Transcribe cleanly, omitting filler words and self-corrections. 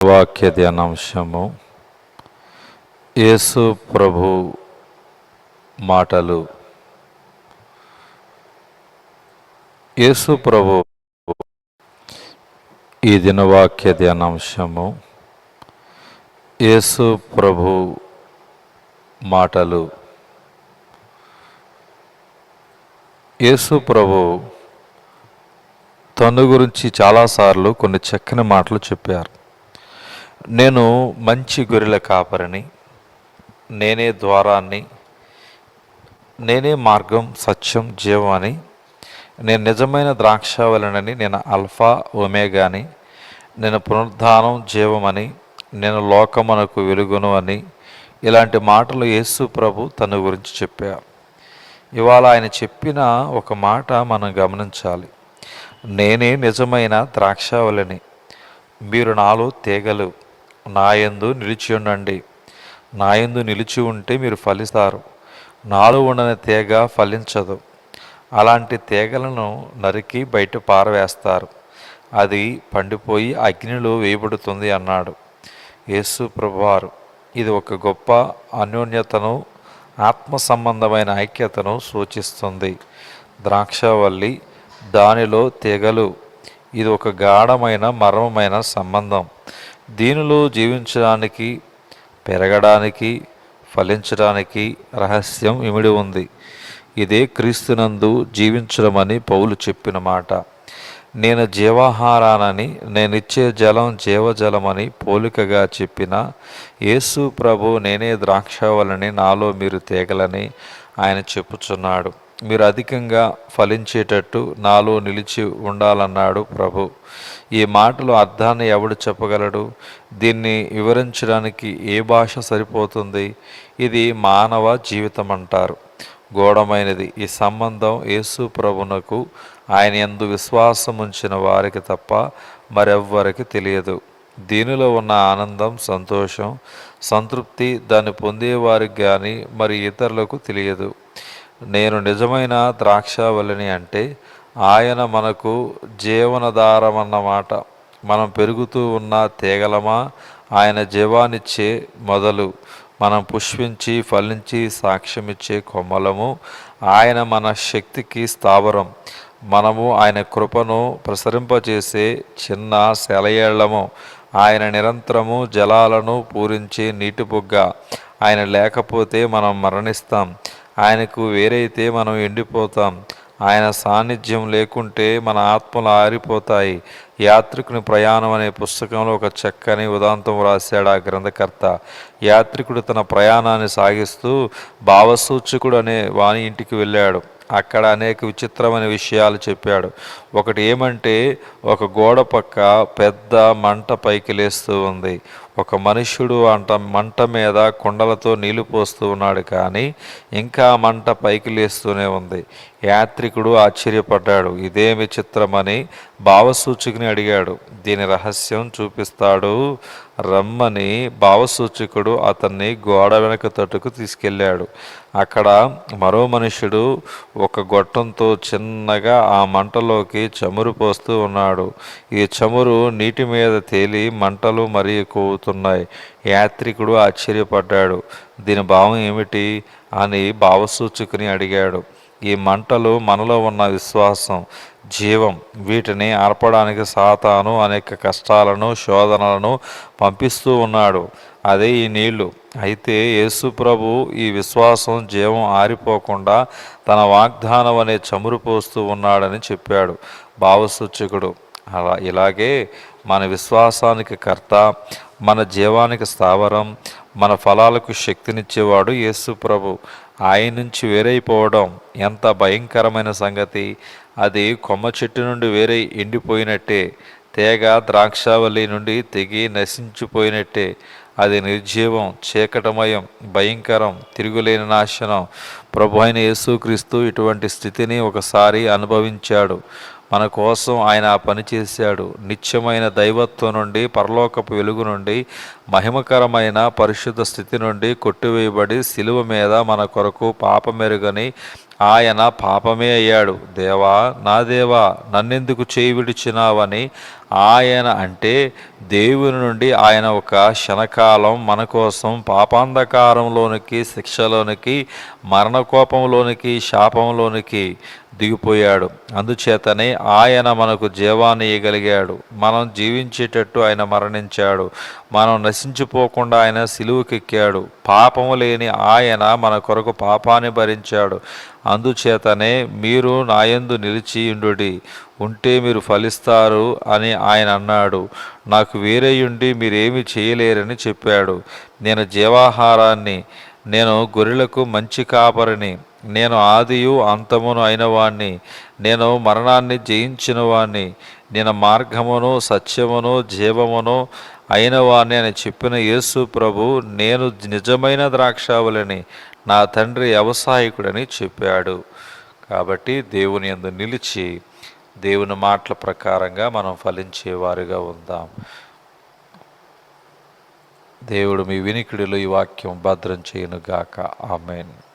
వాక్య ధ్యానాంశము యేసు ప్రభు మాటలు. యేసు ప్రభు ఈ దినవాక్య ధ్యానాంశము యేసు ప్రభు మాటలు. యేసు ప్రభు తన గురించి చాలాసార్లు కొన్ని చక్కని మాటలు చెప్పారు. నేను మంచి గొర్రెల కాపరిని, నేనే ద్వారాన్ని, నేనే మార్గం, సత్యం, జీవం అని, నేను నిజమైన ద్రాక్షావలనని, నేను ఆల్ఫా ఒమేగాని, నేను పునరుద్ధానం, జీవమని, నేను లోకమునకు వెలుగును అని, ఇలాంటి మాటలు యేసు ప్రభు తన గురించి చెప్పారు. ఇవాళ ఆయన చెప్పిన ఒక మాట మనం గమనించాలి. నేనే నిజమైన ద్రాక్షావళిని, మీరు నాలో తీగలు, నాయందు నిలిచి ఉండండి. నాయందు నిలిచి ఉంటే మీరు ఫలిస్తారు. నాలో ఉండని తీగ ఫలించదు. అలాంటి తీగలను నరికి బయట పారవేస్తారు, అది పండిపోయి అగ్నిలో వేయబడుతుంది అన్నాడు యేసు ప్రభువారు. ఇది ఒక గొప్ప అన్యోన్యతను, ఆత్మ సంబంధమైన ఐక్యతను సూచిస్తుంది. ద్రాక్షవల్లి, దానిలో తీగలు, ఇది ఒక గాఢమైన మర్మమైన సంబంధం. దీనిలో జీవించడానికి, పెరగడానికి, ఫలించడానికి రహస్యం ఇమిడి ఉంది. ఇదే క్రీస్తునందు జీవించడమని పౌలు చెప్పిన మాట. నేను జీవాహారానని, నేనిచ్చే జలం జీవజలమని పోలికగా చెప్పిన యేసు ప్రభు నేనే ద్రాక్షవలని, నాలో మీరు తీగలని ఆయన చెప్పుచున్నాడు. మీరు అధికంగా ఫలించేటట్టు నాలో నిలిచి ఉండాలన్నాడు ప్రభు. ఈ మాటలు అర్థాన్ని ఎవడు చెప్పగలడు? దీన్ని వివరించడానికి ఏ భాష సరిపోతుంది? ఇది మానవ జీవితం అంటారు. గూఢమైనది ఈ సంబంధం. యేసు ప్రభునకు, ఆయన యందు విశ్వాసం ఉంచిన వారికి తప్ప మరెవ్వరికి తెలియదు. దీనిలో ఉన్న ఆనందం, సంతోషం, సంతృప్తి దాన్ని పొందేవారికి కానీ మరి ఇతరులకు తెలియదు. నేను నిజమైన ద్రాక్షావళిని అంటే ఆయన మనకు జీవనధారమన్నమాట. మనం పెరుగుతూ ఉన్న తీగలమా, ఆయన జీవాన్నిచ్చే మొదలు. మనం పుష్పించి ఫలించి సాక్ష్యమిచ్చే కొమ్మలము. ఆయన మన శక్తికి స్థావరం. మనము ఆయన కృపను ప్రసరింపజేసే చిన్న సెలయేళ్లము. ఆయన నిరంతరము జలాలను పూరించే నీటి బుగ్గ. ఆయన లేకపోతే మనం మరణిస్తాం. ఆయనకు వేరైతే మనం ఎండిపోతాం. ఆయన సాన్నిధ్యం లేకుంటే మన ఆత్మలు ఆరిపోతాయి. యాత్రికుని ప్రయాణం అనే పుస్తకంలో ఒక చక్కని ఉదాంతం రాశాడు ఆ గ్రంథకర్త. యాత్రికుడు తన ప్రయాణాన్ని సాగిస్తూ భావసూచకుడు అనే వాని ఇంటికి వెళ్ళాడు. అక్కడ అనేక విచిత్రమైన విషయాలు చెప్పాడు. ఒకటి ఏమంటే, ఒక గోడ పక్క పెద్ద మంట పైకి లేస్తూ ఉంది. ఒక మనుష్యుడు మంట మీద కుండలతో నీళ్లు పోస్తూ ఉన్నాడు, కానీ ఇంకా మంట పైకి లేస్తూనే ఉంది. యాత్రికుడు ఆశ్చర్యపడ్డాడు. ఇదేమి చిత్రమని భావసూచకుని అడిగాడు. దీని రహస్యం చూపిస్తాడు రమ్మని భావసూచకుడు అతన్ని గోడ వెనక తట్టుకు తీసుకెళ్ళాడు. అక్కడ మరో మనుష్యుడు ఒక గొట్టంతో చిన్నగా ఆ మంటలోకి చమురు పోస్తూ ఉన్నాడు. ఈ చమురు నీటి మీద తేలి మంటలు మరీ ఎక్కువవుతున్నాయి. యాత్రికుడు ఆశ్చర్యపడ్డాడు. దీని భావం ఏమిటి అని భావసూచకుని అడిగాడు. ఈ మంటలు మనలో ఉన్న విశ్వాసం, జీవం. వీటిని ఆర్పడానికి సాతాను అనేక కష్టాలను, శోధనలను పంపిస్తూ ఉన్నాడు. అదే ఈ నీళ్లు. అయితే యేసు ప్రభు ఈ విశ్వాసం, జీవం ఆరిపోకుండా తన వాగ్దానం అనే చమురు పోస్తూ ఉన్నాడని చెప్పాడు భావసూచకుడు. ఇలాగే మన విశ్వాసానికి కర్త, మన జీవానికి స్థావరం, మన ఫలాలకు శక్తినిచ్చేవాడు యేసు ప్రభు. ఆయన నుంచి వేరైపోవడం ఎంత భయంకరమైన సంగతి. అది కొమ్మ చెట్టు నుండి వేరై ఎండిపోయినట్టే. తీగ ద్రాక్షావళి నుండి తెగి నశించిపోయినట్టే. అది నిర్జీవం, చీకటమయం, భయంకరం, తిరుగులేని నాశనం. ప్రభు అయిన యేసుక్రీస్తు ఇటువంటి స్థితిని ఒకసారి అనుభవించాడు. మన కోసం ఆయన ఆ పని చేశాడు. నిత్యమైన దైవత్వం నుండి, పరలోకపు వెలుగు నుండి, మహిమకరమైన పరిశుద్ధ స్థితి నుండి కొట్టివేయబడి శిలువ మీద మన కొరకు పాపమెరుగని ఆయన పాపమే అయ్యాడు. దేవా, నా దేవా, నన్నెందుకు చేయి విడిచినావని ఆయన అంటే దేవుని నుండి ఆయన ఒక క్షణకాలం మన కోసం పాపాంధకారంలోనికి, శిక్షలోనికి, మరణకోపంలోనికి, శాపంలోనికి దిగిపోయాడు. అందుచేతనే ఆయన మనకు జీవాన్ని ఇవ్వగలిగాడు. మనం జీవించేటట్టు ఆయన మరణించాడు. మనం నశించిపోకుండా ఆయన సిలువకెక్కాడు. పాపము లేని ఆయన మన కొరకు పాపాన్ని భరించాడు. అందుచేతనే మీరు నాయందు నిలిచి ఉంటే మీరు ఫలిస్తారు అని ఆయన అన్నాడు. నాకు వేరేయుండి మీరేమి చేయలేరని చెప్పాడు. నేను జీవాహారాన్ని, నేను గొర్రెలకు మంచి కాపరిని, నేను ఆదియు అంతమును అయినవాణ్ణి, నేను మరణాన్ని జయించిన వాణ్ణి, నేను మార్గమును సత్యమును జీవమును అయినవాణ్ణి అని చెప్పిన యేసు ప్రభు నేను నిజమైన ద్రాక్షావళిని, నా తండ్రి వ్యవసాయకుడని చెప్పాడు. కాబట్టి దేవుని యందు నిలిచి దేవుని మాటల ప్రకారంగా మనం ఫలించేవారుగా ఉందాం. దేవుడు మీ వినికిడిలో ఈ వాక్యం భద్రం చేయునుగాక. ఆమేన్.